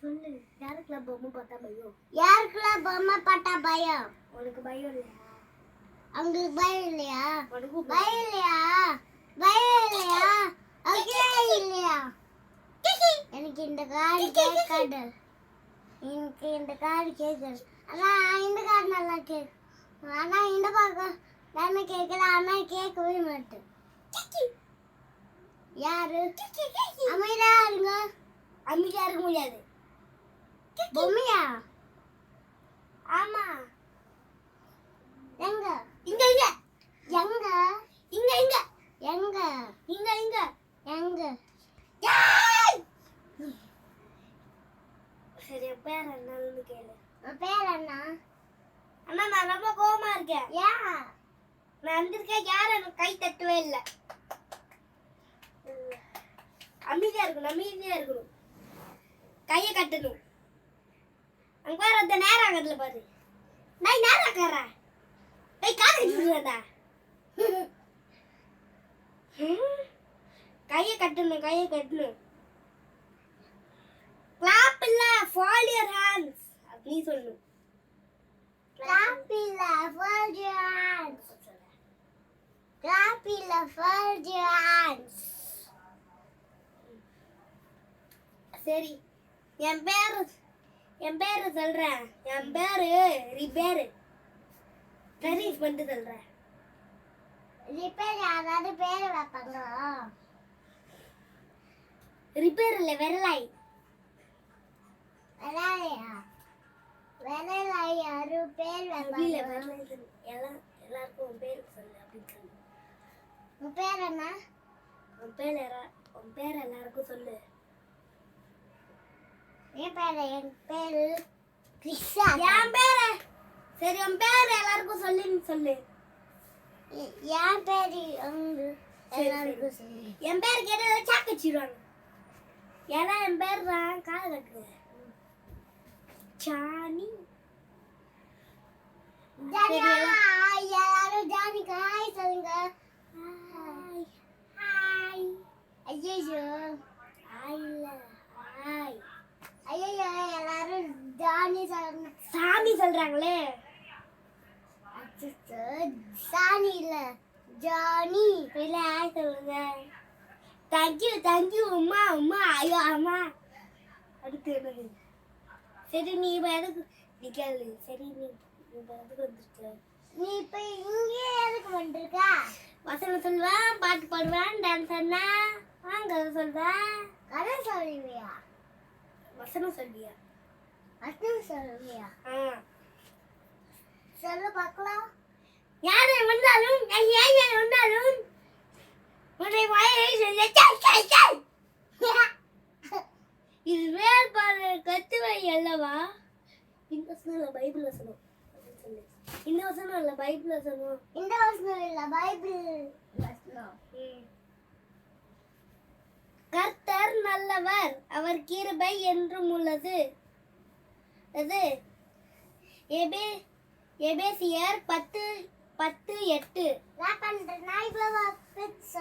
சொல்லு. யாருக்கெல்லாம் பொம்மை பார்த்தா பயம்? யாருக்கெல்லாம் பொம்மை பார்த்தா பயம்? உனக்கு பயம் இல்லையா? அவங்களுக்கு பயம் இல்லையா? உனக்கு பயம் இல்லையா? பயம் இல்லையா? ஓகே இல்லையா? எனக்கு இந்த கார்டு கேட்காது. எனக்கு இந்த கார்டு கேட்காது. ஆனா இந்த கார்டு நல்லா கேட்கும். ஆனா இந்த பக்கம் தானே கேட்கல. ஆனா கேட்கவே மாட்டேன். யாரு? அமைதியா இருங்க. அமைதியா இருக்க முடியாது. பொம்மையா? ஆமா. எங்க? இங்க இங்க. எங்க? இங்க இங்க. எங்க? இங்க இங்க. எங்க? சரி பேர் என்னன்னு கேளு. உன் பேர் என்ன? அண்ணா நான் ரொம்ப கோவமா இருக்கேன். ஏன்? நான் வந்திருக்கேன், யாரும் எனக்கு கை தட்டவே இல்லை. அமைதியா இருக்கணும், அமைதியா இருக்கணும். கையை கட்டணும். அங்க பாரு, அந்த நேரம் ஆகிறதுல பாரு. நான் நேரம் ஆக்கிறேன். காது கட்டிடுறா. கையை கட்டணும், கையை கட்டணும். கிளாப் இல்ல, ஃபால் யுவர் ஹேண்ட்ஸ் அப்படி சொல்லணும். Clap இல்ல, fold your hands. Clap இல்ல, fold your hands. சரி, என் பேரு சொல்றேன். என் பேரு ரிபேரு. டெரிஸ் பண்ணிட்டு சொல்றேன். ரிப்பேர் யாராவது பேர் வைப்பாங்களா? ரிப்பேர் இல்ல, விரலாய். விரலையா? விரலை யாரு பேர் இல்ல, வைப்பாங்க? விரலாய் சொல்லு. எல்லாருக்கும் உன் பேரு சொல்லு அப்படின்னு சொல்லு. உன் பேர் என்ன? உன் பேர் எல்லாருக்கும் சொல்லு. என் பேரு கிருஷ்ணா. என் பேரு சரி, உன் பேர் எல்லாருக்கும் சொல்லுன்னு சொல்லு. என் பேரு எல்லாருக்கும் சொல்லு. என் பேரு கேட்டா சாக்கு வச்சிருவாங்க. ஏன்னா என் பேர் தான் காது கட்டுது. சாணி. எல்லாரும் ஜானிக்கு ஹாய் சொல்லுங்க. Hi hi. ஐயோ ஹாய் இல்ல, ஹாய். ஐயோ எல்லாரும் ஜானி சொல்லுங்க. சாமி சொல்றாங்களே. சாணி இல்ல, ஜானி. இல்ல, ஹாய் சொல்லுங்க. தேங்க்யூ உமா உமா. ஐயோ அம்மா. அடுத்து என்னது? சரி நீ இப்ப எதுக்கு நீ கேளு. சரி நீ இப்ப எதுக்கு வந்துருக்க? நீ இப்ப இங்கே எதுக்கு வந்திருக்க? வசனம் சொல்லுவேன், பாட்டு பாடுவேன், டான்ஸ் ஆடினா வாங்க சொல்வேன். கதை சொல்லுவியா? வசனம் சொல்வியா? அர்த்தம் சொல்லுவியா? சொல்லு பார்க்கலாம். யாரை வந்தாலும் ஏன் வந்தாலும் உன்னை வாயை சொல்ல இது வேறுபாடு கத்துவை அல்லவா? இந்த வசனம் இல்ல, பைபிள் வசனம் அப்படின்னு சொல்லு. இந்த வசனம் இல்ல, பைபிள் வசனம். இந்த வசனம் இல்ல, பைபிள் வசனம். கர்த்தர் நல்லவர், அவர் கிருபை என்றும் உள்ளது. அது எபேசியர் 10:8. நான் பண்றேன். நான் இவ்வளவு